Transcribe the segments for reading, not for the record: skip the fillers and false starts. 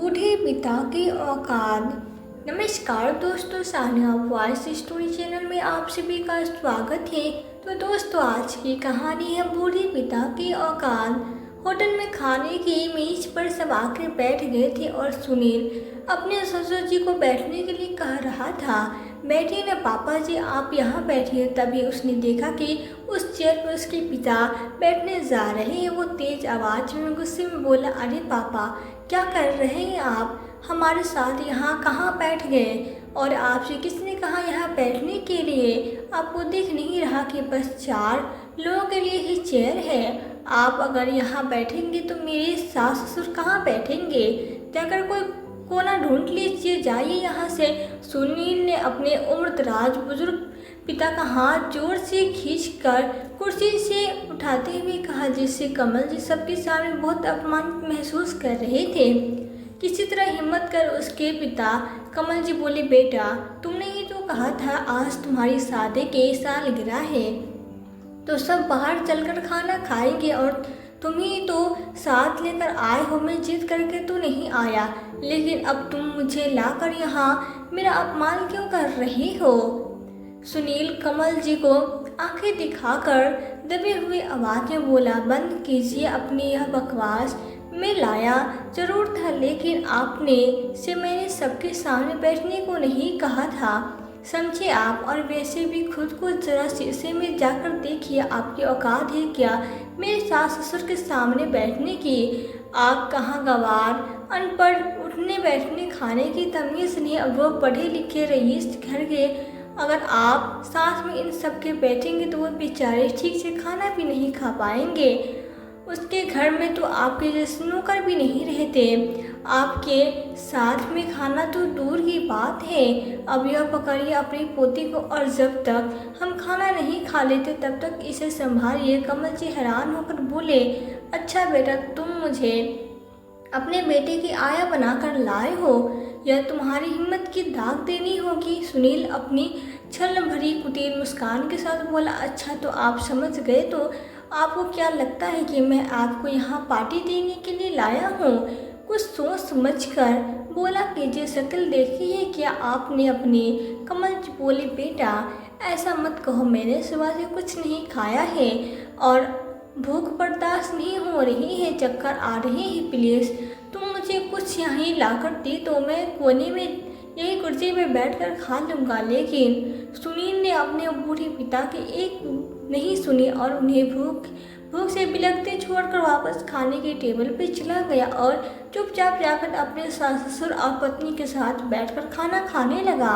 बूढ़े पिता की औकात। नमस्कार दोस्तों, सानिया वॉइस स्टोरी चैनल में आप सभी का स्वागत है। तो दोस्तों, आज की कहानी है बूढ़े पिता की औकात। होटल में खाने की मेज पर सब आकर बैठ गए थे और सुनील अपने ससुर जी को बैठने के लिए कह रहा था। बैठिए ना पापा जी, आप यहाँ बैठिए। तभी उसने देखा कि उस चेयर पर उसके पिता बैठने जा रहे हैं। वो तेज आवाज में गुस्से में बोला, अरे पापा, क्या कर रहे हैं आप? हमारे साथ यहाँ कहाँ बैठ गए? और आपसे किसने कहा यहाँ बैठने के लिए? आपको दिख नहीं रहा कि बस 4 लोगों के लिए ही चेयर है? आप अगर यहाँ बैठेंगे तो मेरे सास ससुर कहाँ बैठेंगे? जाकर कोई कोना ढूंढ लीजिए, जाइए यहाँ से। सुनील ने अपने उम्रदराज बुजुर्ग पिता का हाथ जोर से खींचकर कुर्सी से उठाते हुए कहा, जिससे कमल जी सबके सामने बहुत अपमानित महसूस कर रहे थे। किसी तरह हिम्मत कर उसके पिता कमल जी बोले, बेटा, तुमने ही तो कहा था आज तुम्हारी शादी की सालगिरह है, तो सब बाहर चलकर खाना खाएंगे और तुम ही तो साथ लेकर आए हो। मैं जिद करके तो नहीं आया, लेकिन अब तुम मुझे लाकर यहाँ मेरा अपमान क्यों कर रही हो? सुनील कमल जी को आंखें दिखाकर दबे हुए आवाज में बोला, बंद कीजिए अपनी यह बकवास। मैं लाया जरूर था, लेकिन आपने से मैंने सबके सामने बैठने को नहीं कहा था, समझे आप? और वैसे भी खुद को जरा शीशे में जाकर देखिए, आपकी औकात है क्या मेरे सास ससुर के सामने बैठने की? आप कहाँ गंवार, अनपढ़, उठने बैठने खाने की तमीज़ नहीं। अब वो पढ़े लिखे रईस घर के, अगर आप साथ में इन सब के बैठेंगे तो वो बेचारे ठीक से खाना भी नहीं खा पाएंगे। उसके घर में तो आपके जैसे नौकर भी नहीं रहते। आपके साथ में खाना तो दूर की बात है। अब यह पकड़िए अपनी पोती को, और जब तक हम खाना नहीं खा लेते तब तक इसे संभालिए। कमल जी हैरान होकर बोले, अच्छा बेटा, तुम मुझे अपने बेटे की आया बनाकर लाए हो? यह तुम्हारी हिम्मत की दाग देनी होगी। सुनील अपनी छल भरी कुटिल मुस्कान के साथ बोला, अच्छा तो आप समझ गए। तो आपको क्या लगता है कि मैं आपको यहाँ पार्टी देने के लिए लाया हूँ? कुछ सोच समझ कर बोला कीजिए, शक्ल देखी है क्या आपने अपनी? कमल जी बोली, बेटा ऐसा मत कहो, मैंने सुबह से कुछ नहीं खाया है और भूख बर्दाश्त नहीं हो रही है, चक्कर आ रहे हैं। प्लीज़ तुम मुझे कुछ यहीं लाकर दी तो मैं कोने में यही कुर्सी में बैठकर खा लूँगा। लेकिन सुनील ने अपने बूढ़े पिता की एक नहीं सुनी और उन्हें भूख से बिलखते छोड़कर वापस खाने के टेबल पर चला गया और चुपचाप जाकर अपने सास ससुर और पत्नी के साथ बैठकर खाना खाने लगा।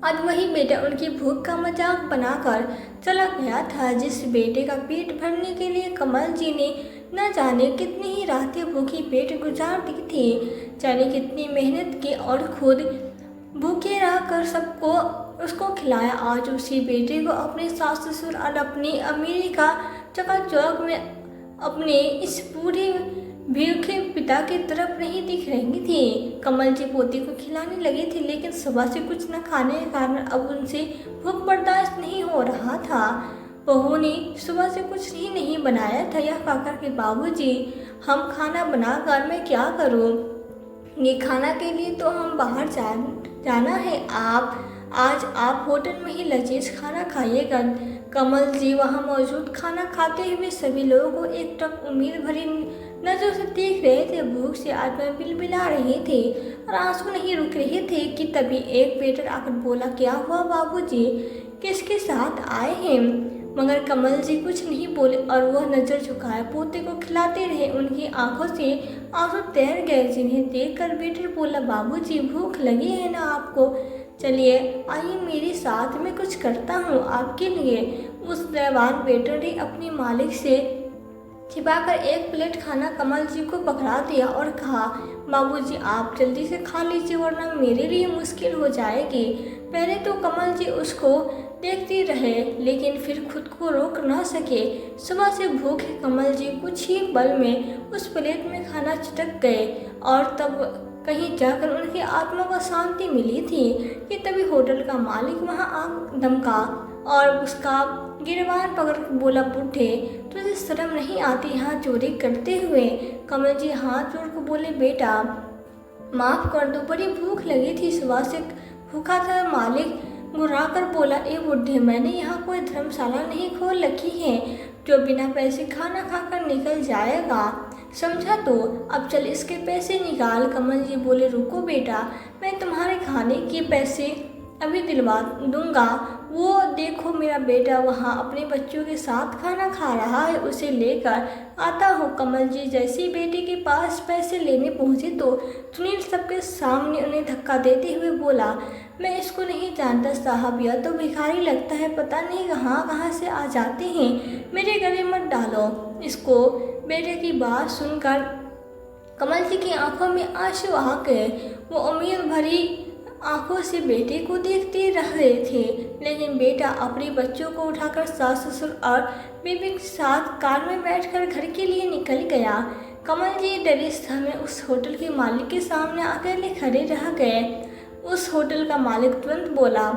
आज वही बेटा उनकी भूख का मजाक बनाकर चला गया था, जिस बेटे का पेट भरने के लिए कमल जी ने न जाने कितनी ही रातें भूखी पेट गुजार दी थी, जाने कितनी मेहनत की और खुद भूखे रहकर सबको उसको खिलाया। आज उसी बेटे को अपने सास ससुर और अपनी अमीरी का चकाचौंध में अपने इस पूरे भूखे पिता की तरफ नहीं दिख रही थी। कमल जी पोती को खिलाने लगे थे, लेकिन सुबह से कुछ न खाने के कारण अब उनसे भूख बर्दाश्त नहीं हो रहा था। बहू ने सुबह से कुछ ही नहीं बनाया था। यह कहकर के, बाबूजी, हम खाना बनाकर मैं क्या करूं? ये खाना के लिए तो हम बाहर जाना है। आज आप होटल में ही लजीज खाना खाइएगा। कमल जी वहाँ मौजूद खाना खाते हुए सभी लोगों को एकटक उम्मीद भरी नजरों से देख रहे थे। भूख से आत्मा बिलबिला रहे थे और आंसू नहीं रुक रहे थे कि तभी एक वेटर आकर बोला, क्या हुआ बाबूजी, किसके साथ आए हैं? मगर कमल जी कुछ नहीं बोले और वह नजर झुकाए पोते को खिलाते रहे। उनकी आंखों से आंसू तैर गए, जिन्हें देखकर वेटर बोला, बाबूजी, भूख लगी है ना आपको? चलिए आइए मेरे साथ, मैं कुछ करता हूँ आपके लिए। उस जवान वेटर ने अपने मालिक से छिपाकर एक प्लेट खाना कमल जी को पकड़ा दिया और कहा, बाबूजी, आप जल्दी से खा लीजिए वरना मेरे लिए मुश्किल हो जाएगी। पहले तो कमल जी उसको देखते रहे, लेकिन फिर खुद को रोक न सके। सुबह से भूखे कमल जी कुछ ही पल में उस प्लेट में खाना चिटक गए और तब कहीं जाकर उनकी आत्मा को शांति मिली थी कि तभी होटल का मालिक वहां आग दमका और उसका गिरबान पकड़ बोला, बूढ़े, तुझे शर्म नहीं आती यहाँ चोरी करते हुए? कमल जी हाथ जोड़ कर बोले, बेटा, माफ कर दो, बड़ी भूख लगी थी, सुबह से भूखा था। मालिक मुस्कुराकर बोला, ए बुढ़े, मैंने यहाँ कोई धर्मशाला नहीं खोल रखी है जो बिना पैसे खाना खाकर निकल जाएगा, समझा? तो अब चल इसके पैसे निकाल। कमल जी बोले, रुको बेटा, मैं तुम्हारे खाने के पैसे अभी दिलवा दूंगा। वो देखो मेरा बेटा वहाँ अपने बच्चों के साथ खाना खा रहा है, उसे लेकर आता हूँ। कमल जी जैसे ही बेटे के पास पैसे लेने पहुँचे तो सुनील सबके सामने उन्हें धक्का देते हुए बोला, मैं इसको नहीं जानता साहब, यह तो भिखारी लगता है, पता नहीं कहाँ कहाँ से आ जाते हैं, मेरे गले मत डालो इसको। बेटे की बात सुनकर कमल जी की आंखों में आंसू आ गए। वो उम्मीद भरी आंखों से बेटे को देखते रह रहे थे, लेकिन बेटा अपने बच्चों को उठाकर सास ससुर और बीबी के साथ कार में बैठकर घर के लिए निकल गया। कमल जी डरे समय उस होटल के मालिक के सामने अकेले खड़े रह गए। उस होटल का मालिक तुरंत बोला,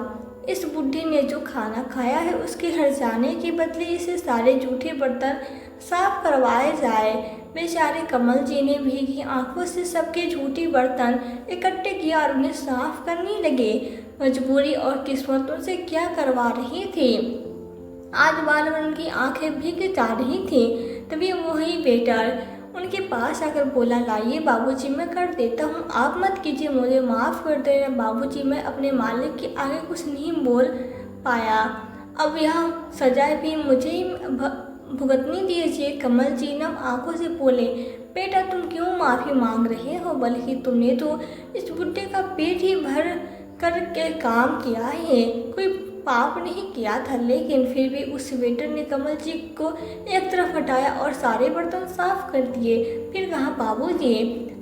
इस बुढ़े ने जो खाना खाया है उसके हर्जाने के बदले इसे सारे जूठे बर्तन साफ करवाए जाए। बेचारे कमल जी ने भीगी आंखों से सबके झूठे बर्तन इकट्ठे किया और उन्हें साफ करने लगे। मजबूरी और किस्मत उनसे क्या करवा रही थी। आज बार बार उनकी आंखें भीग जा रही थी। तभी वही वेटर उनके पास आकर बोला, लाइए बाबूजी, मैं कर देता हूँ, आप मत कीजिए, मुझे माफ़ कर देना बाबूजी, मैं अपने मालिक के आगे कुछ नहीं बोल पाया, अब यह सजा भी मुझे ही भुगतनी दीजिए। कमल जी नम आंखों से बोले, बेटा तुम क्यों माफ़ी मांग रहे हो, बल्कि तुमने तो इस बुढ़े का पेट ही भर कर के काम किया है, कोई पाप नहीं किया था। लेकिन फिर भी उस वेटर ने कमल जी को एक तरफ हटाया और सारे बर्तन साफ कर दिए। फिर कहा, बाबूजी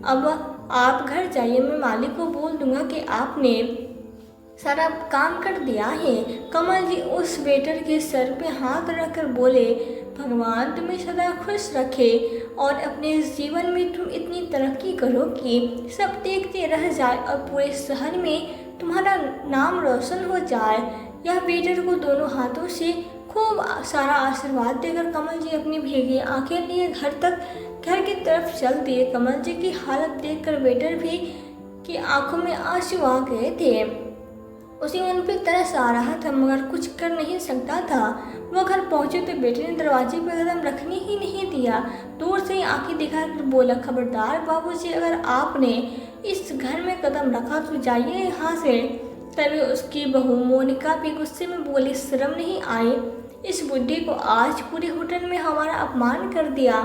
अब आप घर जाइए, मैं मालिक को बोल दूंगा कि आपने सारा काम कर दिया है। कमल जी उस वेटर के सर पे हाथ रखकर बोले, भगवान तुम्हें सदा खुश रखे और अपने जीवन में तुम इतनी तरक्की करो कि सब देखते रह जाए और पूरे शहर में तुम्हारा नाम रोशन हो जाए। यह वेटर को दोनों हाथों से खूब सारा आशीर्वाद देकर कमल जी अपनी भीगी आंखें लिए घर की तरफ चल दिए। कमल जी की हालत देखकर वेटर भी की आंखों में आंसू आ गए थे। उसे उन पर तरस आ रहा था मगर कुछ कर नहीं सकता था। वह घर पहुंचे तो बेटे ने दरवाजे पर कदम रखने ही नहीं दिया। दूर से ही आंखें दिखाकर बोला, खबरदार बाबूजी, अगर आपने इस घर में कदम रखा तो जाइए यहाँ से। तभी उसकी बहू मोनिका भी गुस्से में बोली, शर्म नहीं आई, इस बुढ़ी को आज पूरे होटल में हमारा अपमान कर दिया।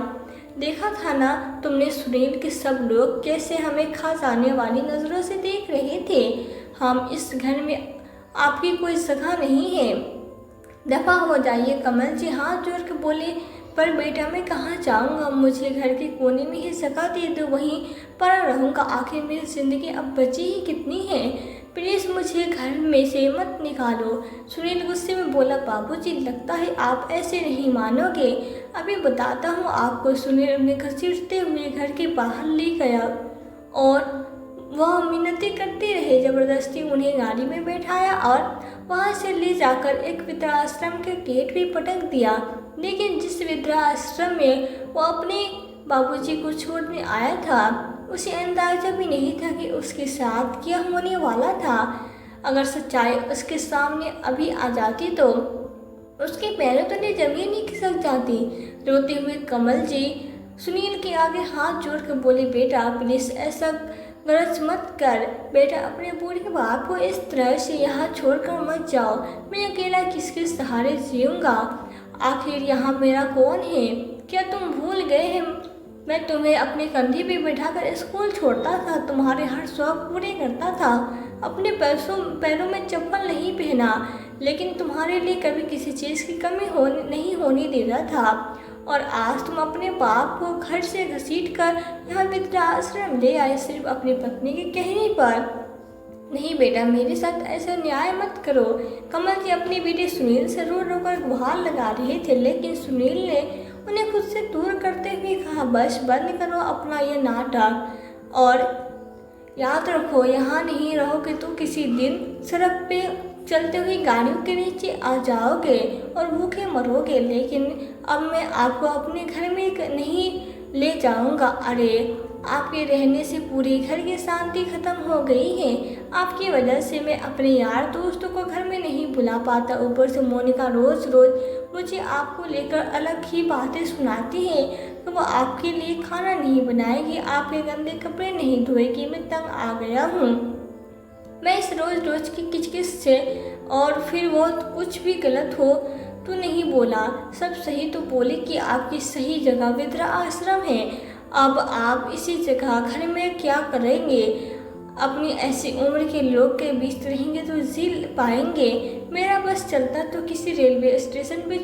देखा था ना तुमने सुनील के सब लोग कैसे हमें खा जाने वाली नज़रों से देख रहे थे। हम इस घर में आपकी कोई जगह नहीं है, दफा हो जाइए। कमल जी हाथ जोड़ के बोले, पर बेटा मैं कहाँ जाऊँगा, मुझे घर के कोने में ही जगह दे दो, वहीं पर रहूँगा, आखिर मेरी ज़िंदगी अब बची ही कितनी है, प्लीज़ मुझे घर में से मत निकालो। सुनील गुस्से में बोला, बाबूजी लगता है आप ऐसे नहीं मानोगे, अभी बताता हूँ आपको। सुनील उन्हें घसीटते हुए घर के बाहर ले गया और वह मिन्नतें करते रहे। ज़बरदस्ती उन्हें गाड़ी में बैठाया और वहाँ से ले जाकर एक वृद्धाश्रम के गेट पे पटक दिया। लेकिन जिस वृद्धाश्रम में वो अपने बाबूजी को छोड़ने आया था उसे अंदाजा भी नहीं था कि उसके साथ क्या होने वाला था। अगर सच्चाई उसके सामने अभी आ जाती तो उसके पैरों तले जमीन ही खिसक जाती। रोते हुए कमल जी सुनील के आगे हाथ जोड़कर बोले, बेटा प्लीज़ ऐसा गरज मत कर, बेटा अपने बूढ़े बाप को इस तरह से यहाँ छोड़कर मत जाओ, मैं अकेला किसके सहारे जीऊँगा, आखिर यहाँ मेरा कौन है, क्या तुम भूल गए हैं मैं तुम्हें अपने कंधे पे बैठाकर स्कूल छोड़ता था, तुम्हारे हर शौक पूरे करता था, अपने पैरों में चप्पल नहीं पहना, लेकिन तुम्हारे लिए कभी किसी चीज़ की कमी नहीं होने देता था, और आज तुम अपने बाप को घर से घसीट कर यहाँ वृद्धाश्रम ले आए सिर्फ अपनी पत्नी के कहने पर। नहीं बेटा, मेरे साथ ऐसा न्याय मत करो। कमल जी अपने बेटे सुनील से रो रो कर गुहार लगा रहे थे, लेकिन सुनील ने उन्हें खुद से दूर करते हुए कहा, बस बंद करो अपना ये नाटक और याद रखो, यहाँ नहीं रहोगे तो किसी दिन सड़क पे चलते हुए गाड़ियों के नीचे आ जाओगे और भूखे मरोगे, लेकिन अब मैं आपको अपने घर में नहीं ले जाऊंगा। अरे आपके रहने से पूरे घर की शांति खत्म हो गई है। आपकी वजह से मैं अपने यार दोस्तों को घर में नहीं बुला पाता। ऊपर से मोनिका रोज रोज मुझे आपको लेकर अलग ही बातें सुनाती है। तो वो आपके लिए खाना नहीं बनाएगी, आपके गंदे कपड़े नहीं धोएगी। मैं तंग आ गया हूँ मैं इस रोज रोज की किचकिच से। और फिर वो कुछ भी गलत हो तो नहीं बोला, सब सही तो बोले कि आपकी सही जगह वृद्धा आश्रम है। अब आप इसी जगह घर में क्या करेंगे? अपनी ऐसी उम्र के लोग के बीच रहेंगे तो जी पाएंगे। मेरा बस चलता तो किसी रेलवे स्टेशन पे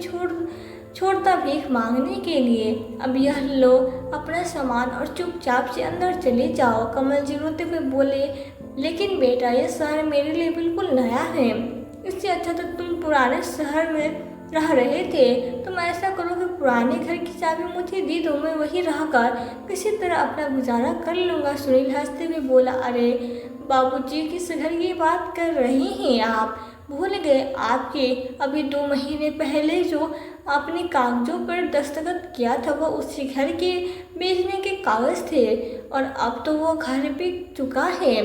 छोड़ता भीख मांगने के लिए। अब यह लो अपना सामान और चुपचाप से अंदर चले जाओ। कमल जी रोते हुए बोले, लेकिन बेटा यह शहर मेरे लिए बिल्कुल नया है। इससे अच्छा तो तुम पुराने शहर में रह रहे थे। तुम ऐसा करो कि पुराने घर की चाबी मुझे दे दो, मैं वहीं रहकर किसी तरह अपना गुजारा कर लूँगा। सुनील हंसते हुए बोला, अरे बाबूजी किस घर की बात कर रहे हैं आप? भूल गए आपके अभी 2 महीने पहले जो आपने कागजों पर दस्तखत किया था वो उसी घर के बेचने के कागज थे और अब तो वो घर बिक चुका है।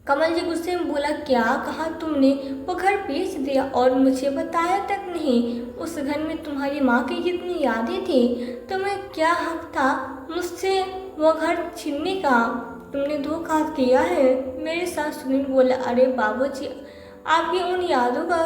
कमल जी गुस्से में बोला, क्या कहा तुमने? वो घर बेच दिया और मुझे बताया तक नहीं। उस घर में तुम्हारी माँ की कितनी यादें थी, तुम्हें क्या हक था मुझसे वो घर छीनने का? तुमने धोखा किया है मेरे साथ। सुनील बोला, अरे बाबूजी आपकी उन यादों का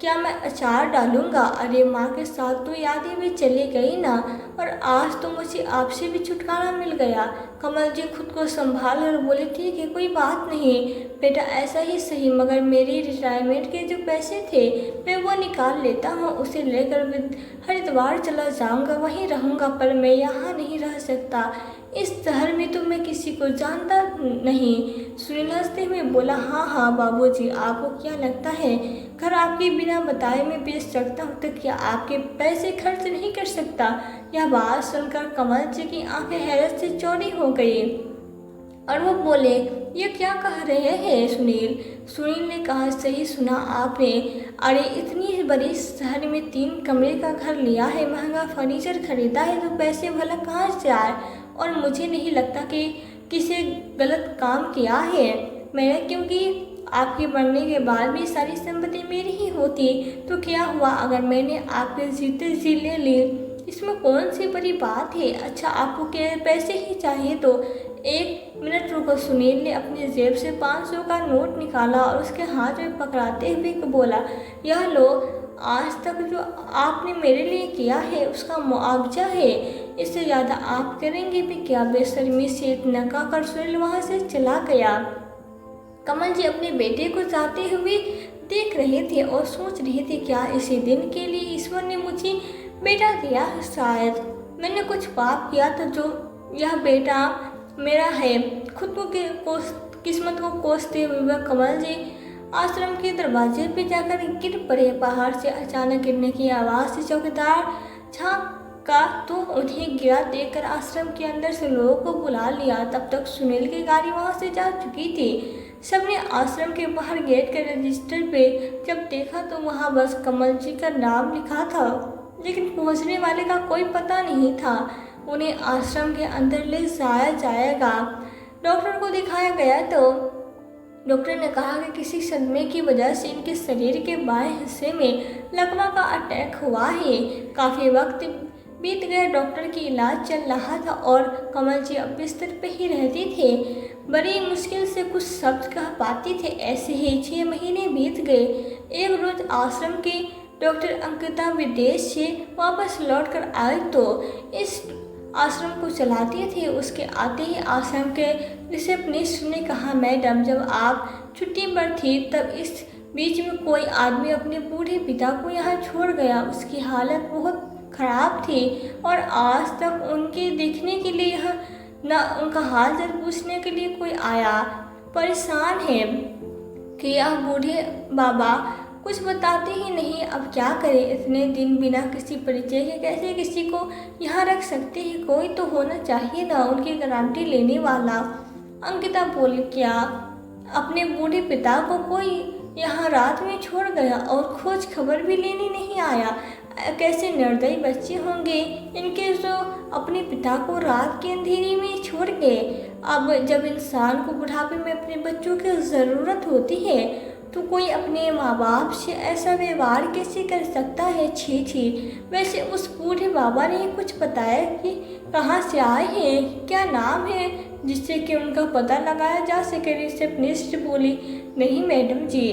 क्या मैं अचार डालूंगा? अरे माँ के साथ तो यादें भी चली गई ना, और आज तो मुझे आपसे भी छुटकारा मिल गया। कमल जी खुद को संभाल कर बोले, ठीक है कोई बात नहीं बेटा, ऐसा ही सही, मगर मेरी रिटायरमेंट के जो पैसे थे मैं वो निकाल लेता हूँ, उसे लेकर हरिद्वार चला जाऊँगा, वहीं रहूँगा, पर मैं यहाँ नहीं रह सकता। इस शहर में तो मैं किसी को जानता नहीं। सुनील हंसते हुए बोला, हाँ हाँ बाबूजी, आपको क्या लगता है घर आपके बिना बताए मैं बेच सकता हूँ? तो क्या आपके पैसे खर्च नहीं कर सकता? यह बात सुनकर कमल जी की आंखें हैरत से चौड़ी हो गई और वो बोले, ये क्या कह रहे हैं सुनील? सुनील ने कहा, सही सुना आपने। अरे इतनी बड़ी शहर में 3 कमरे का घर लिया है, महंगा फर्नीचर खरीदा है, तो पैसे भला कहाँ से आए? और मुझे नहीं लगता कि किसी गलत काम किया है मैंने, क्योंकि आपके बनने के बाद भी सारी संपत्ति मेरी ही होती। तो क्या हुआ अगर मैंने आपके जीते जी ले ली? इसमें कौन सी बड़ी बात है? अच्छा आपको क्या पैसे ही चाहिए तो 1 मिनट रुको। सुनील ने अपनी जेब से 500 का नोट निकाला और उसके हाथ में पकड़ाते हुए बोला, यह लो, आज तक जो आपने मेरे लिए किया है उसका मुआवजा है, इससे ज़्यादा आप करेंगे भी क्या? बेशर्मी से इतना कहकर सुनील वहाँ से चला गया। कमल जी अपने बेटे को जाते हुए देख रहे थे और सोच रहे थे, क्या इसी दिन के लिए ईश्वर ने मुझे बेटा दिया? शायद मैंने कुछ पाप किया था जो यह बेटा मेरा है। खुद को किस्मत को कोसते हुए कमल जी आश्रम के दरवाजे पे जाकर गिर पड़े। पहाड़ से अचानक गिरने की आवाज़ से चौकीदार झांका तो उन्हें गिरा देखकर आश्रम के अंदर से लोगों को बुला लिया। तब तक सुनील की गाड़ी वहाँ से जा चुकी थी। सबने आश्रम के बाहर गेट के रजिस्टर पे जब देखा तो वहाँ बस कमल जी का नाम लिखा था, लेकिन पहुँचने वाले का कोई पता नहीं था। उन्हें आश्रम के अंदर ले जाया जाएगा। डॉक्टर को दिखाया गया तो डॉक्टर ने कहा कि किसी सदमे की वजह से इनके शरीर के बाएं हिस्से में लकवा का अटैक हुआ है। काफ़ी वक्त बीत गया, डॉक्टर की इलाज चल रहा था और कमल जी अब बिस्तर पे ही रहते थे। बड़ी मुश्किल से कुछ शब्द कह पाते थे। ऐसे ही 6 महीने बीत गए। एक रोज आश्रम के डॉक्टर अंकिता विदेश से वापस लौट कर आए तो इस आश्रम को चलाते थे। उसके आते ही आश्रम के रिसेप्शनिस्ट ने कहा, मैडम जब आप छुट्टी पर थी तब इस बीच में कोई आदमी अपने बूढ़े पिता को यहाँ छोड़ गया। उसकी हालत बहुत खराब थी और आज तक उनके देखने के लिए यहाँ न उनका हाल चाल पूछने के लिए कोई आया। परेशान है कि यह बूढ़े बाबा कुछ बताते ही नहीं। अब क्या करें? इतने दिन बिना किसी परिचय के कैसे किसी को यहाँ रख सकते हैं? कोई तो होना चाहिए ना उनकी गारंटी लेने वाला। अंकिता बोली, क्या अपने बूढ़े पिता को कोई यहाँ रात में छोड़ गया और खोज खबर भी लेने नहीं आया? कैसे निर्दयी बच्चे होंगे इनके, जो अपने पिता को रात के अंधेरे में छोड़ गए। अब जब इंसान को बुढ़ापे में अपने बच्चों की ज़रूरत होती है तो कोई अपने माँ बाप से ऐसा व्यवहार कैसे कर सकता है। छी छी। वैसे उस बूढ़े बाबा ने कुछ बताया कि कहाँ से आए हैं, क्या नाम है, जिससे कि उनका पता लगाया जा सके। रिसेप्शनिस्ट बोली, नहीं मैडम जी,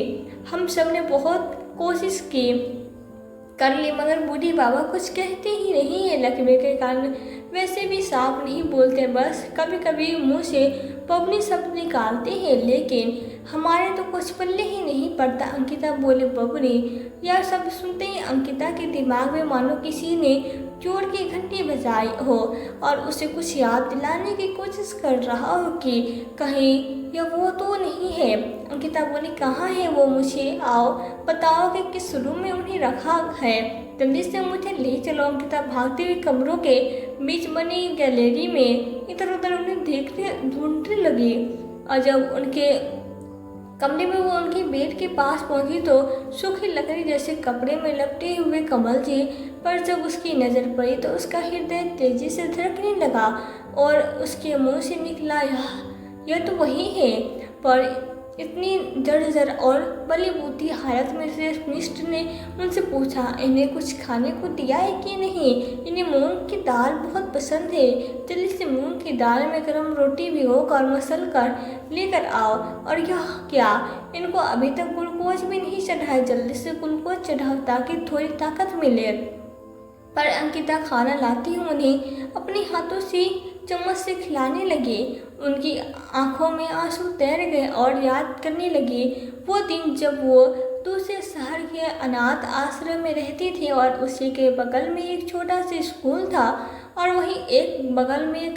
हम सब ने बहुत कोशिश की कर ली, मगर बूढ़ी बाबा कुछ कहते ही नहीं है लकवे के कारण। वैसे भी साफ नहीं बोलते, बस कभी कभी मुंह से बबनी शब्द निकालते हैं, लेकिन हमारे तो कुछ पल्ले ही नहीं पड़ता। अंकिता बोले, बबनी। यह सब सुनते ही अंकिता के दिमाग में मानो किसी ने चोर की घंटी बजाई हो और उसे कुछ याद दिलाने की कोशिश कर रहा हो कि कहीं यह वो तो नहीं है। अंकिता बोली, कहाँ है वो, मुझे आओ बताओ कि किस रूम में उन्हें रखा है, जल्दी से मुझे ले चलो। अंकिता भागते हुए कमरों के बीच बनी गैलरी में इधर उधर उन्हें देखने ढूंढने लगी, और जब उनके कमरे में वो उनके बेड के पास पहुंची तो सूखी लकड़ी जैसे कपड़े में लपटे हुए कमल जी पर जब उसकी नज़र पड़ी तो उसका हृदय तेजी से धड़कने लगा और उसके मुंह से निकला, यह तो वही है। पर इतनी जर्जर और बलीबूती हालत में रिसेप्शनिस्ट ने उनसे पूछा, इन्हें कुछ खाने को दिया है कि नहीं, इन्हें मूंग की दाल बहुत पसंद है, जल्दी से मूंग की दाल में गर्म रोटी भिगोकर मसल कर लेकर आओ। और यह क्या, इनको अभी तक ग्लूकोज भी नहीं चढ़ाया, जल्दी से ग्लूकोज चढ़ाओ ताकि थोड़ी ताकत मिले। पर अंकिता खाना लाती हुई उन्हें अपने हाथों से चम्मच से खिलाने लगी। उनकी आंखों में आंसू तैर गए और याद करने लगी वो दिन जब वो दूसरे शहर के अनाथ आश्रम में रहती थी और उसी के बगल में एक छोटा सा स्कूल था, और वहीं एक बगल में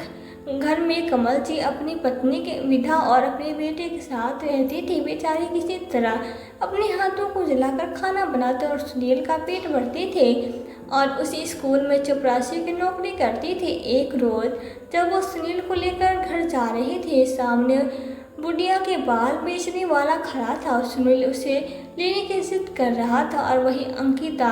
घर में कमल जी अपनी पत्नी के विधा और अपने बेटे के साथ रहती थी। बेचारी किसी तरह अपने हाथों को जलाकर खाना बनाते और सुनील का पेट भरते थे और उसी स्कूल में चपरासी की नौकरी करती थी। एक रोज़ जब वो सुनील को लेकर घर जा रहे थे, सामने बुढ़िया के बाल बेचने वाला खड़ा था। सुनील उसे लेने की जिद कर रहा था और वही अंकिता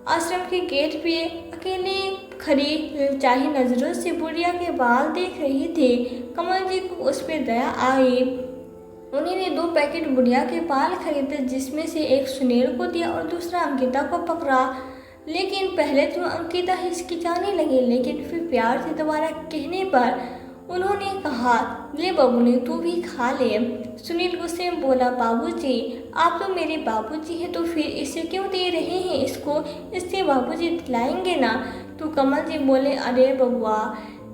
आश्रम के गेट पे अकेले खड़ी चाही नजरों से बुढ़िया के बाल देख रही थी। कमल जी को उस पर दया आई। उन्होंने 2 पैकेट बुढ़िया के बाल खरीदे, जिसमें से एक सुनील को दिया और दूसरा अंकिता को पकड़ा। लेकिन पहले तो अंकिता हिचकिचाने लगी, लेकिन फिर प्यार से दोबारा कहने पर उन्होंने कहा, ले बबुनी तू भी खा ले। सुनील गुस्से में बोला, बाबूजी आप तो मेरे बाबूजी हैं, तो फिर इसे क्यों दे रहे हैं, इससे बाबूजी दिलाएंगे ना। तो कमल जी बोले, अरे बबुआ,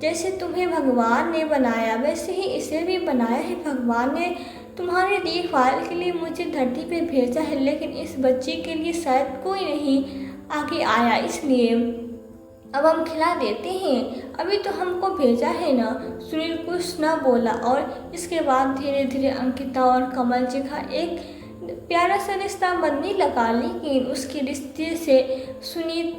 जैसे तुम्हें भगवान ने बनाया वैसे ही इसे भी बनाया है। भगवान ने तुम्हारे देखभाल के लिए मुझे धरती पे भेजा है, लेकिन इस बच्चे के लिए शायद कोई नहीं आगे आया, इसलिए अब हम खिला देते हैं। अभी तो हमको भेजा है ना। सुनील कुछ न बोला और इसके बाद धीरे धीरे अंकिता और कमल जी का एक प्यारा सा रिश्ता बनने लगा, लेकिन उसके रिश्ते से सुनील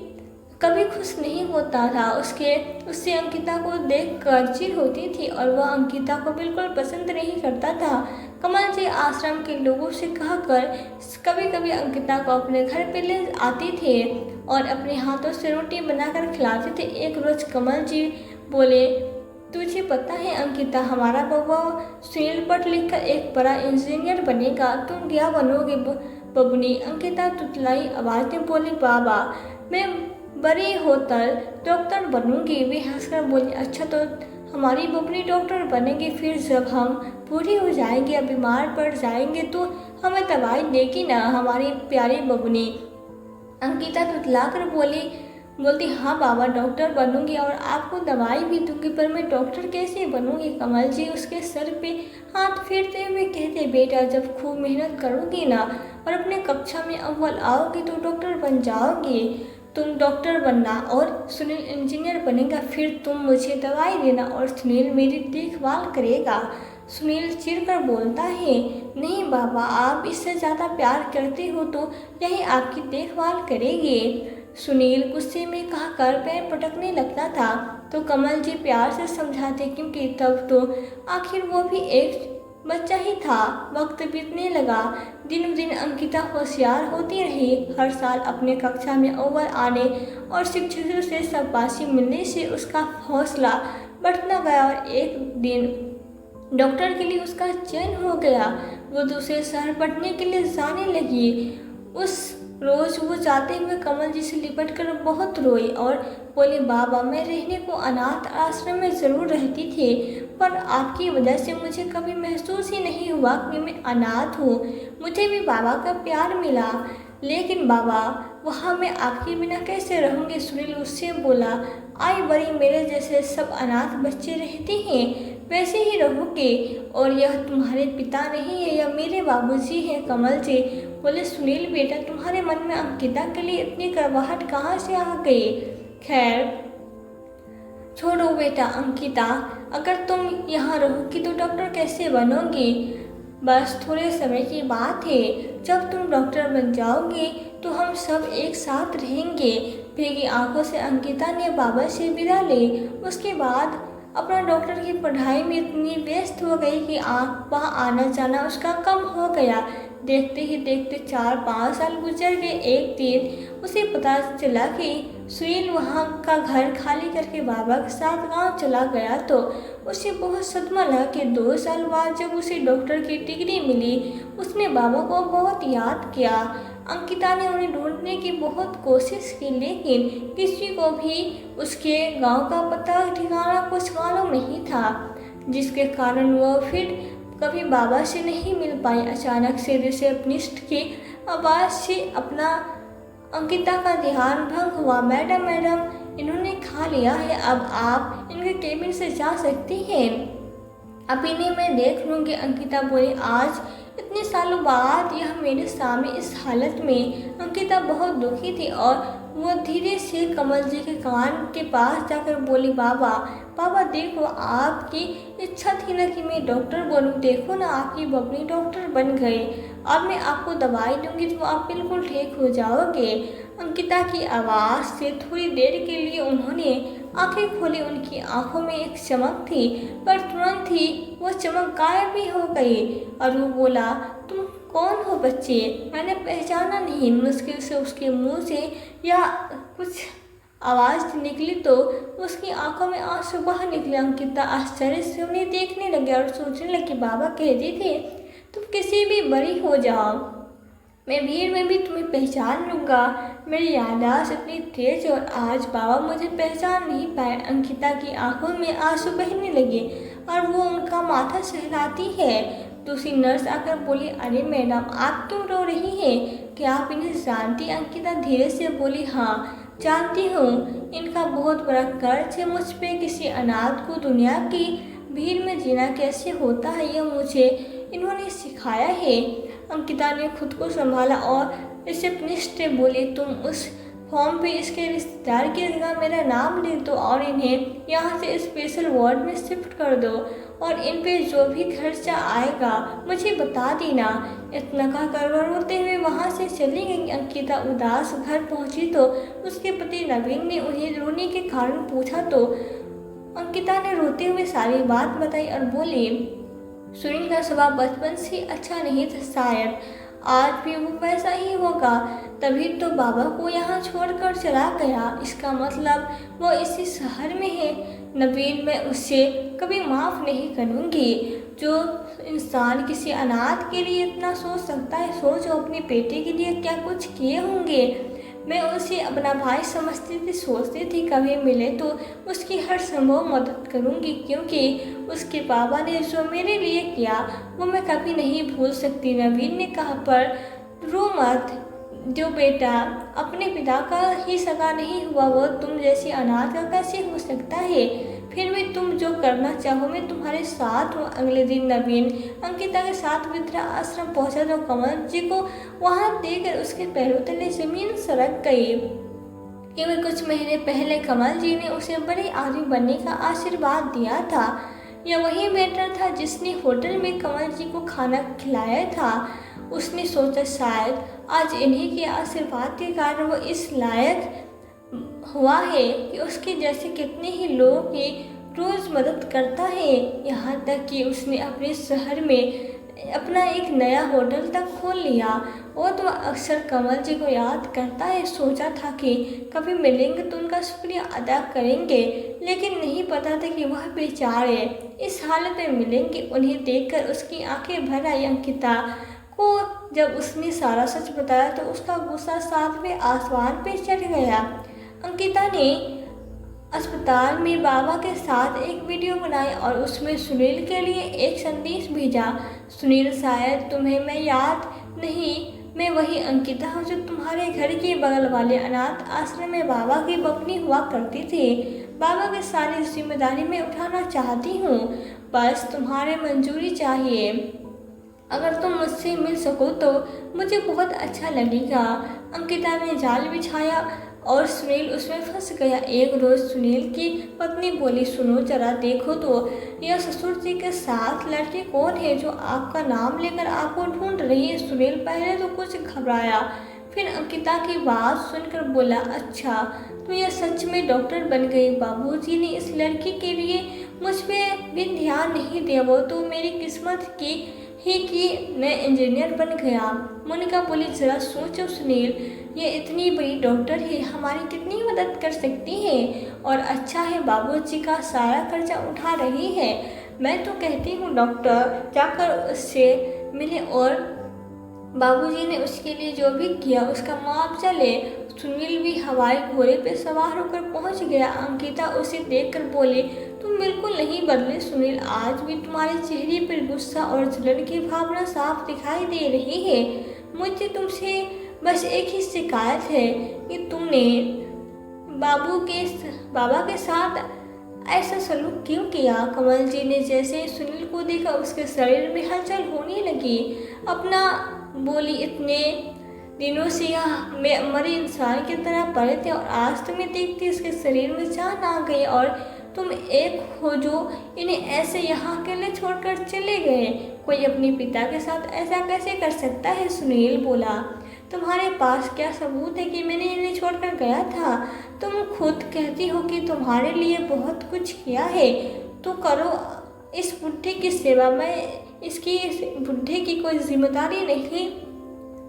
कभी खुश नहीं होता था। उससे अंकिता को देखकर चिढ़ होती थी और वह अंकिता को बिल्कुल पसंद नहीं करता था। कमल जी आश्रम के लोगों से कहकर कभी कभी अंकिता को अपने घर पे ले आते थे और अपने हाथों से रोटी बनाकर खिलाते थे। एक रोज कमल जी बोले, तुझे पता है अंकिता, हमारा बबुआ सुनील पढ़ लिख कर एक बड़ा इंजीनियर बनेगा, तुम क्या बनोगे बबुनी। अंकिता तुतलाई आवाज में बोली, बाबा मैं बड़े होकर डॉक्टर बनूंगी। वे हंसकर बोली, अच्छा तो हमारी बबुनी डॉक्टर बनेगी, फिर जब हम बूढ़ी हो जाएंगे या बीमार पड़ जाएंगे तो हमें दवाई देगी ना हमारी प्यारी बबुनी। अंकिता तुतलाकर बोलती, हाँ बाबा डॉक्टर बनूंगी और आपको दवाई भी दूंगी, पर मैं डॉक्टर कैसे बनूंगी। कमल जी उसके सर पे हाथ फेरते हुए कहते, बेटा जब खूब मेहनत करोगी ना और अपने कक्षा में अव्वल आओगी तो डॉक्टर बन जाओगी। तुम डॉक्टर बनना और सुनील इंजीनियर बनेगा, फिर तुम मुझे दवाई देना और सुनील मेरी देखभाल करेगा। सुनील चिढ़कर बोलता है, नहीं बाबा, आप इससे ज़्यादा प्यार करते हो तो यही आपकी देखभाल करेगी। सुनील गुस्से में कहकर पैर पटकने लगता था तो कमल जी प्यार से समझाते, क्योंकि तब तो आखिर वो भी एक बच्चा ही था। वक्त बीतने लगा। दिन ब दिन अंकिता होशियार होती रही। हर साल अपने कक्षा में अव्वल आने और शिक्षकों से शाबाशी मिलने से उसका हौसला बढ़ता गया और एक दिन डॉक्टर के लिए उसका चयन हो गया। वो दूसरे शहर पढ़ने के लिए जाने लगी। उस रोज वो जाते हुए कमल जी से लिपट कर बहुत रोई और बोली, बाबा मैं रहने को अनाथ आश्रम में ज़रूर रहती थी, पर आपकी वजह से मुझे कभी महसूस ही नहीं हुआ कि मैं अनाथ हूँ। मुझे भी बाबा का प्यार मिला, लेकिन बाबा वहाँ मैं आपके बिना कैसे रहूँगी। सुनील उससे बोला, आई बड़ी मेरे जैसे सब अनाथ बच्चे रहते हैं, वैसे ही रहोगे। और यह तुम्हारे पिता नहीं है, यह मेरे बाबूजी हैं। कमल जी बोले, सुनील बेटा तुम्हारे मन में अंकिता के लिए इतनी कड़वाहट कहाँ से आ गई। खैर छोड़ो बेटा, अंकिता अगर तुम यहाँ रहोगी तो डॉक्टर कैसे बनोगी। बस थोड़े समय की बात है, जब तुम डॉक्टर बन जाओगे तो हम सब एक साथ रहेंगे। भीगी आंखों से अंकिता ने बाबा से विदा ली। उसके बाद अपना डॉक्टर की पढ़ाई में इतनी व्यस्त हो गई कि वहाँ आना जाना उसका कम हो गया। देखते ही देखते 4-5 साल गुजर गए। एक दिन उसे पता चला कि सुनील वहाँ का घर खाली करके बाबा के साथ गांव चला गया, तो उसे बहुत सदमा लगा कि 2 साल बाद जब उसे डॉक्टर की डिग्री मिली, उसने बाबा को बहुत याद किया। अंकिता ने उन्हें ढूंढने की बहुत कोशिश की, लेकिन किसी को भी उसके गांव का पता ठिकाना कुछ मालूम नहीं था, जिसके कारण वह फिर कभी बाबा से नहीं मिल पाई। अचानक से रिसेप्शनिस्ट की आवाज़ से अपना अंकिता का ध्यान भंग हुआ। मैडम मैडम इन्होंने खा लिया है, अब आप इनके केबिन से जा सकती हैं। अब इन्हें मैं देख लूँगी। अंकिता बोली, आज इतने सालों बाद यह मेरे सामने इस हालत में। अंकिता बहुत दुखी थी और वो धीरे से कमल जी के कान के पास जाकर बोली, बाबा बाबा देखो, आपकी इच्छा थी ना कि मैं डॉक्टर बनूं, देखो ना आपकी बबली डॉक्टर बन गए। अब मैं आपको दवाई दूंगी तो आप बिल्कुल ठीक हो जाओगे। अंकिता की आवाज़ से थोड़ी देर के लिए उन्होंने आंखें खोली। उनकी आंखों में एक चमक थी, पर तुरंत ही वो चमक गायब भी हो गई और वो बोला, तुम कौन हो बच्चे। मैंने पहचाना नहीं। मुश्किल से उसके मुंह से या कुछ आवाज़ निकली तो उसकी आंखों में आंसू बाहर निकले। अंकिता आश्चर्य से उन्हें देखने लगी और सोचने लगी, बाबा कहते थे तुम किसी भी बड़ी हो जाओ, मैं भीड़ में भी तुम्हें पहचान लूँगा। मेरी याददाश्त इतनी तेज और आज बाबा मुझे पहचान नहीं पाए। अंकिता की आंखों में आंसू बहने लगे और वो उनका माथा सहलाती है। दूसरी नर्स आकर बोली, अरे मैडम आप क्यों रो रही हैं, क्या आप इन्हें जानती। अंकिता धीरे से बोली, हाँ जानती हूँ, इनका बहुत बड़ा कर्ज है मुझ पे। किसी अनाथ को दुनिया की भीड़ में जीना कैसे होता है, यह मुझे इन्होंने सिखाया है। अंकिता ने खुद को संभाला और रिसेप्शनिस्ट से बोली, तुम उस फॉर्म पे इसके रिश्तेदार की जगह मेरा नाम लिख दो और इन्हें यहाँ से स्पेशल वार्ड में शिफ्ट कर दो और इन पे जो भी खर्चा आएगा मुझे बता देना। इतना कहकर वह रोते हुए वहाँ से चली गई। अंकिता उदास घर पहुँची तो उसके पति नवीन ने उन्हें रोने के कारण पूछा, तो अंकिता ने रोते हुए सारी बात बताई और बोली, सुनील का स्वभाव बचपन से अच्छा नहीं था, शायद आज भी वो वैसा ही होगा, तभी तो बाबा को यहाँ छोड़कर चला गया। इसका मतलब वो इसी शहर में है। नवीन मैं उससे कभी माफ़ नहीं करूँगी। जो इंसान किसी अनाथ के लिए इतना सोच सकता है, सोचो अपने बेटे के लिए क्या कुछ किए होंगे। मैं उसे अपना भाई समझती थी, सोचती थी कभी मिले तो उसकी हर संभव मदद करूंगी, क्योंकि उसके बाबा ने जो मेरे लिए किया वो मैं कभी नहीं भूल सकती। नवीन ने कहा, पर रो मत, जो बेटा अपने पिता का ही सगा नहीं हुआ वो तुम जैसी अनाथ का कैसे हो सकता है। फिर भी तुम जो करना चाहो मैं तुम्हारे साथ हूँ। अगले दिन नवीन अंकिता के साथ वृद्धा आश्रम पहुँचा तो कमल जी को वहाँ देखकर उसके पैरों तले जमीन सरक गई। केवल कुछ महीने पहले कमल जी ने उसे बड़े आदमी बनने का आशीर्वाद दिया था। यह वही बेटा था जिसने होटल में कमल जी को खाना खिलाया था। उसने सोचा शायद आज इन्हीं के आशीर्वाद के कारण वो इस लायक हुआ है कि उसके जैसे कितने ही लोगों की रोज़ मदद करता है, यहाँ तक कि उसने अपने शहर में अपना एक नया होटल तक खोल लिया। वो तो अक्सर कमल जी को याद करता है। सोचा था कि कभी मिलेंगे तो उनका शुक्रिया अदा करेंगे, लेकिन नहीं पता था कि वह बेचारे इस हालत में मिलेंगे। उन्हें देखकर उसकी आंखें भर आई। अंकिता को जब उसने सारा सच बताया तो उसका गुस्सा 7वें आसमान पे चढ़ गया। अंकिता ने अस्पताल में बाबा के साथ एक वीडियो बनाई और उसमें सुनील के लिए एक संदेश भेजा। सुनील, शायद तुम्हें मैं याद नहीं, मैं वही अंकिता हूँ जो तुम्हारे घर के बगल वाले अनाथ आश्रम में बाबा की बपनी हुआ करती थी। बाबा की सारी जिम्मेदारी मैं उठाना चाहती हूँ, बस तुम्हारे मंजूरी चाहिए। अगर तुम मुझसे मिल सको तो मुझे बहुत अच्छा लगेगा। अंकिता ने जाल बिछाया और सुनील उसमें फंस गया। एक रोज सुनील की पत्नी बोली, सुनो जरा, देखो तो यह ससुर जी के साथ लड़की कौन है जो आपका नाम लेकर आपको ढूंढ रही है। सुनील पहले तो कुछ घबराया, फिर अंकिता की बात सुनकर बोला, अच्छा तो यह सच में डॉक्टर बन गई। बाबूजी ने इस लड़की के लिए मुझ पर भी ध्यान नहीं दिया। वो तो मेरी किस्मत की ही कि मैं इंजीनियर बन गया। मोनिका बोली, जरा सोचो सुनील, ये इतनी बड़ी डॉक्टर है, हमारी कितनी मदद कर सकती है। और अच्छा है बाबूजी का सारा खर्चा उठा रही है। मैं तो कहती हूँ डॉक्टर जाकर उससे मिले और बाबूजी ने उसके लिए जो भी किया उसका मुआवजा ले। सुनील भी हवाई घोड़े पर सवार होकर पहुंच गया। अंकिता उसे देखकर बोली, तुम बिल्कुल नहीं बदले सुनील, आज भी तुम्हारे चेहरे पर गुस्सा और जलन की भावना साफ दिखाई दे रही है। मुझे तुमसे बस एक ही शिकायत है कि तुमने बाबा के साथ ऐसा सलूक क्यों किया। कमल जी ने जैसे सुनील को देखा उसके शरीर में हलचल होने लगी। अपना बोली, इतने दिनों से यह मरे इंसान की तरह पड़े थे और आज तुम्हें देखते इसके शरीर में जान आ गई और तुम एक हो जो इन्हें ऐसे यहाँ अकेले छोड़कर चले गए। कोई अपने पिता के साथ ऐसा कैसे कर सकता है। सुनील बोला, तुम्हारे पास क्या सबूत है कि मैंने इन्हें छोड़कर गया था। तुम खुद कहती हो कि तुम्हारे लिए बहुत कुछ किया है, तो करो इस बुढ़े की सेवा। मैं इस बुढ़े की कोई जिम्मेदारी नहीं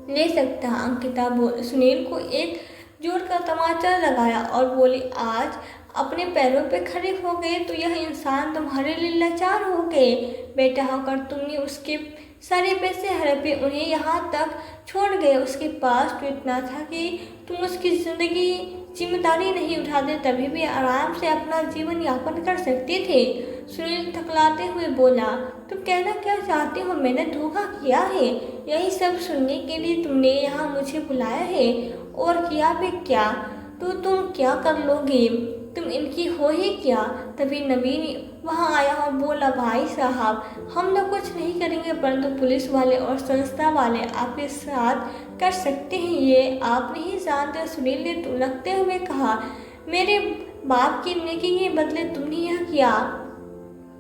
ले सकता। अंकिता सुनील को एक जोर का तमाचा लगाया और बोली, आज अपने पैरों पे खड़े हो गए तो यह इंसान तुम्हारे लिए लाचार हो गए। बेटा होकर तुमने उसके सारे पैसे हड़पे, उन्हें यहाँ तक छोड़ गए। उसके पास तो इतना था कि तुम उसकी ज़िंदगी जिम्मेदारी नहीं उठाते, तभी भी आराम से अपना जीवन यापन कर सकते थे। सुनील थकलाते हुए बोला, तुम कहना क्या चाहते हो। मैंने धोखा किया है, यही सब सुनने के लिए तुमने यहाँ मुझे बुलाया है। और किया भी क्या, तो तुम क्या कर लोगे, तुम इनकी हो ही क्या। तभी नवीन वहाँ आया और बोला, भाई साहब, हम लोग कुछ नहीं करेंगे, परंतु पुलिस वाले और संस्था वाले आपके साथ कर सकते हैं, ये आप नहीं जानते। सुनील ने तुनकते हुए कहा, मेरे बाप की नेकी के बदले तुमने यह किया।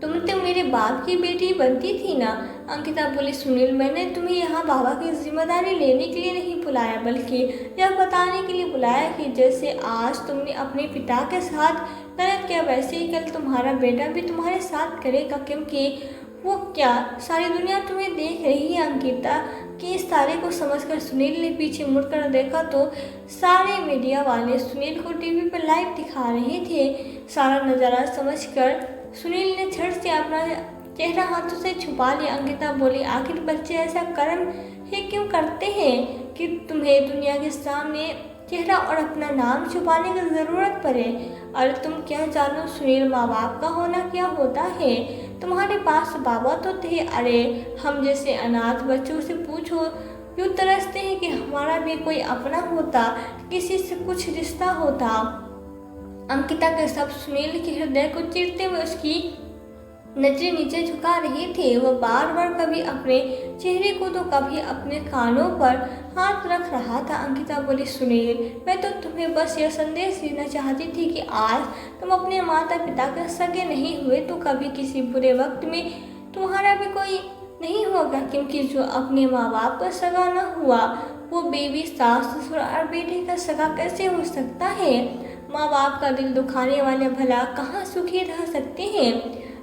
तुम तो मेरे बाप की बेटी बनती थी ना। अंकिता बोली, सुनील, मैंने तुम्हें यहाँ बाबा की जिम्मेदारी लेने के लिए नहीं बुलाया, बल्कि यह बताने के लिए बुलाया कि जैसे आज तुमने अपने पिता के साथ गलत किया, वैसे ही कल तुम्हारा बेटा भी तुम्हारे साथ करेगा, क्योंकि वो क्या सारी दुनिया तुम्हें देख रही है। अंकिता के इस सारे को समझकर सुनील ने पीछे मुड़कर देखा तो सारे मीडिया वाले सुनील को टीवी पर लाइव दिखा रहे थे। सारा नज़ारा समझकर सुनील ने झट से अपना चेहरा हाथों से छुपा लिया। अंकिता बोली, आखिर बच्चे ऐसा कर्म ही क्यों करते हैं कि तुम्हें दुनिया के सामने चेहरा और अपना नाम छुपाने की ज़रूरत पड़े। अरे तुम क्या जानो सुनील, माँ बाप का होना क्या होता है। तुम्हारे पास बाबा तो थे, अरे हम जैसे अनाथ बच्चों से पूछो, यूँ तरसते हैं कि हमारा भी कोई अपना होता, किसी से कुछ रिश्ता होता। अंकिता के शब्द सुनील के हृदय को चीरते हुए उसकी नजरें नीचे झुका रही थे। वह बार बार कभी अपने चेहरे को तो कभी अपने कानों पर हाथ रख रहा था। अंकिता बोली, सुनील, मैं तो तुम्हें बस यह संदेश देना चाहती थी कि आज तुम अपने माता पिता के सगे नहीं हुए तो कभी किसी बुरे वक्त में तुम्हारा भी कोई नहीं होगा, क्योंकि जो अपने माँ बाप का सगा न हुआ वो बेबी, सास, ससुर और बेटे का सगा कैसे हो सकता है। माँ बाप का दिल दुखाने वाले भला कहाँ सुखी रह सकते हैं।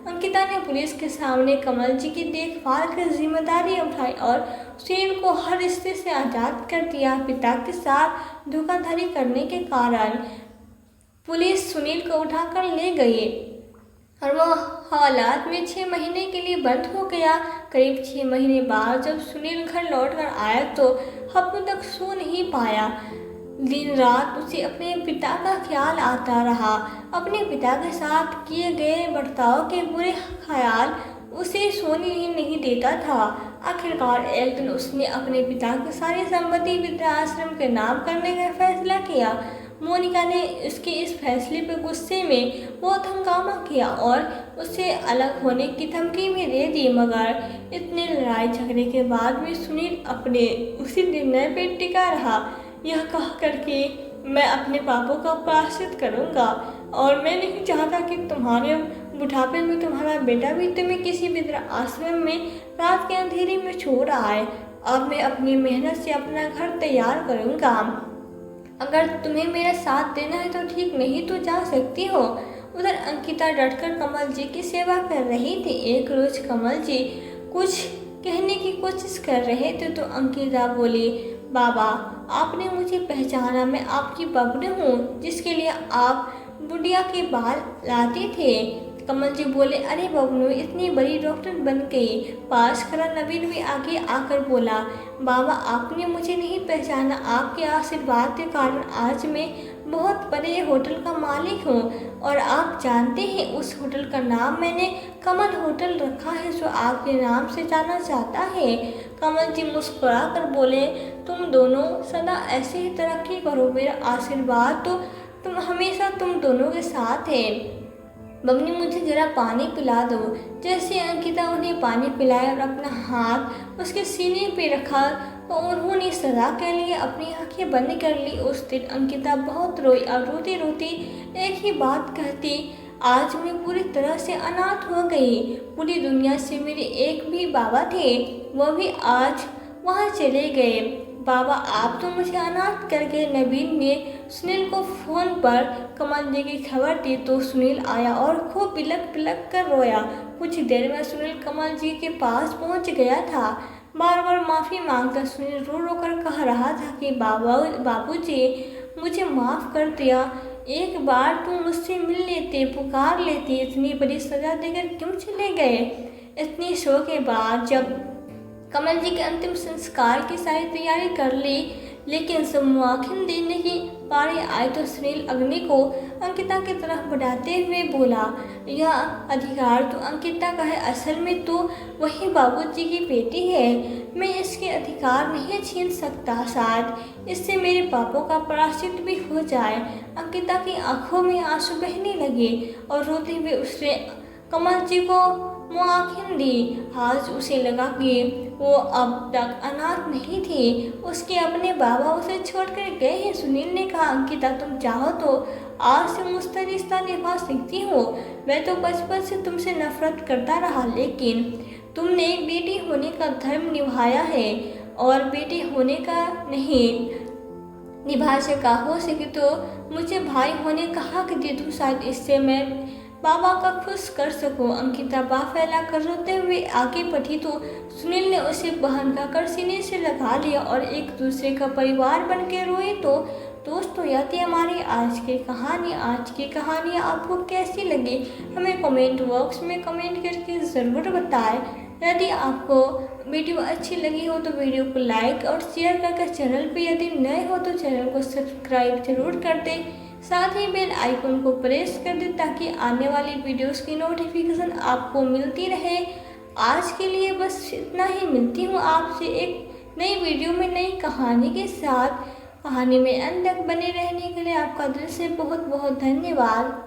अंकिता ने पुलिस के सामने कमल जी की देखभाल की जिम्मेदारी उठाई और सुनील को हर रिश्ते से आज़ाद कर दिया। पिता के साथ धोखाधड़ी करने के कारण पुलिस सुनील को उठाकर ले गई और वह हालात में 6 महीने के लिए बंद हो गया। करीब 6 महीने बाद जब सुनील घर लौटकर आया तो हफ्तों तक सो नहीं पाया। दिन रात उसे अपने पिता का ख्याल आता रहा। अपने पिता के साथ किए गए बर्ताव के बुरे ख्याल उसे सोने ही नहीं देता था। आखिरकार एक दिन उसने अपने पिता की सारी संपत्ति वृद्धाश्रम के नाम करने का फैसला किया। मोनिका ने उसके इस फैसले पर गुस्से में बहुत हंगामा किया और उससे अलग होने की धमकी भी दे दी, मगर इतने लड़ाई झगड़े के बाद भी सुनील अपने उसी निर्णय पर टिका रहा। यह कह कर कि मैं अपने पापों का प्रायश्चित करूंगा और मैं नहीं चाहता कि तुम्हारे बुढ़ापे में तुम्हारा बेटा भी तुम्हें किसी वृद्धाश्रम में रात के अंधेरे में छोड़ आए। अब मैं अपनी मेहनत से अपना घर तैयार करूंगा। अगर तुम्हें मेरा साथ देना है तो ठीक, नहीं तो जा सकती हो। उधर अंकिता डटकर कमल जी की सेवा कर रही थी। एक रोज कमल जी कुछ कहने की कोशिश कर रहे थे तो अंकिता बोली, बाबा आपने मुझे पहचाना, मैं आपकी बबली हूँ जिसके लिए आप बुढ़िया के बाल लाते थे। कमल जी बोले, अरे बबलू इतनी बड़ी डॉक्टर बन गई। पास खड़ा नवीन भी आगे आकर बोला, बाबा आपने मुझे नहीं पहचाना, आपके आशीर्वाद के कारण आज मैं बहुत बड़े होटल का मालिक हूँ और आप जानते हैं उस होटल का नाम मैंने कमल होटल रखा है जो आपके नाम से जाना जाता है। कमल जी मुस्कुरा कर बोले, तुम दोनों सदा ऐसे ही तरक्की करो, मेरा आशीर्वाद तो तुम हमेशा तुम दोनों के साथ है। बबनी मुझे जरा पानी पिला दो। जैसे अंकिता उन्हें पानी पिलाया और अपना हाथ उसके सीने पे रखा तो उन्होंने सदा के लिए अपनी आंखें बंद कर ली। उस दिन अंकिता बहुत रोई और रोती रोती एक ही बात कहती, आज मैं पूरी तरह से अनाथ हो गई। पूरी दुनिया से मेरे एक भी बाबा थे, वह भी आज वहाँ चले गए। बाबा आप तो मुझे अनाथ कर गए। नवीन ने सुनील को फोन पर कमल जी की खबर दी तो सुनील आया और खूब बिलक बिलक कर रोया। कुछ देर में सुनील कमल जी के पास पहुंच गया था। बार बार माफ़ी मांगकर सुनील रो रो कर कह रहा था कि बाबूजी मुझे माफ़ कर दिया, एक बार तुम मुझसे मिल लेते, पुकार लेते, इतनी बड़ी सजा देकर क्यों चले गए। इतनी शो के बाद जब कमल जी के अंतिम संस्कार की सारी तैयारी कर ली लेकिन सम्मुखीन देने की बारी आई तो सुनील अग्नि को अंकिता की तरफ बढ़ाते हुए बोला, यह अधिकार तो अंकिता का है, असल में तो वही बाबूजी की बेटी है, मैं इसके अधिकार नहीं छीन सकता। शायद इससे मेरे पापों का प्रायश्चित भी हो जाए। अंकिता की आंखों में आंसू बहने लगे और रोते हुए उसने कमल जी को मुआखिन दी। आज उसे लगा कि वो अब तक अनाथ नहीं थी, उसके अपने बाबा उसे छोड़कर गए हैं। सुनील ने कहा, अंकिता तुम चाहो तो आज से मुझसे रिश्ता निभा सकती हो। मैं तो बचपन से तुमसे नफरत करता रहा लेकिन तुमने एक बेटी होने का धर्म निभाया है और बेटी होने का नहीं निभा सका। हो सके तो मुझे भाई होने का हक दे दो, शायद इससे मैं बाबा का खुश कर सकूं। अंकिता बाह फैला कर रोते हुए आगे बढ़ी तो सुनील ने उसे बहन कर सीने से लगा लिया और एक दूसरे का परिवार बन के रोए। तो दोस्तों यह थी हमारी आज की कहानी आपको कैसी लगी हमें कमेंट बॉक्स में कमेंट करके ज़रूर बताएं। यदि आपको वीडियो अच्छी लगी हो तो वीडियो को लाइक और शेयर करके चैनल पर यदि नए हो तो चैनल को सब्सक्राइब जरूर कर दें, साथ ही बेल आइकन को प्रेस कर दें ताकि आने वाली वीडियोस की नोटिफिकेशन आपको मिलती रहे। आज के लिए बस इतना ही, मिलती हूँ आपसे एक नई वीडियो में नई कहानी के साथ। कहानी में अंत तक बने रहने के लिए आपका दिल से बहुत बहुत धन्यवाद।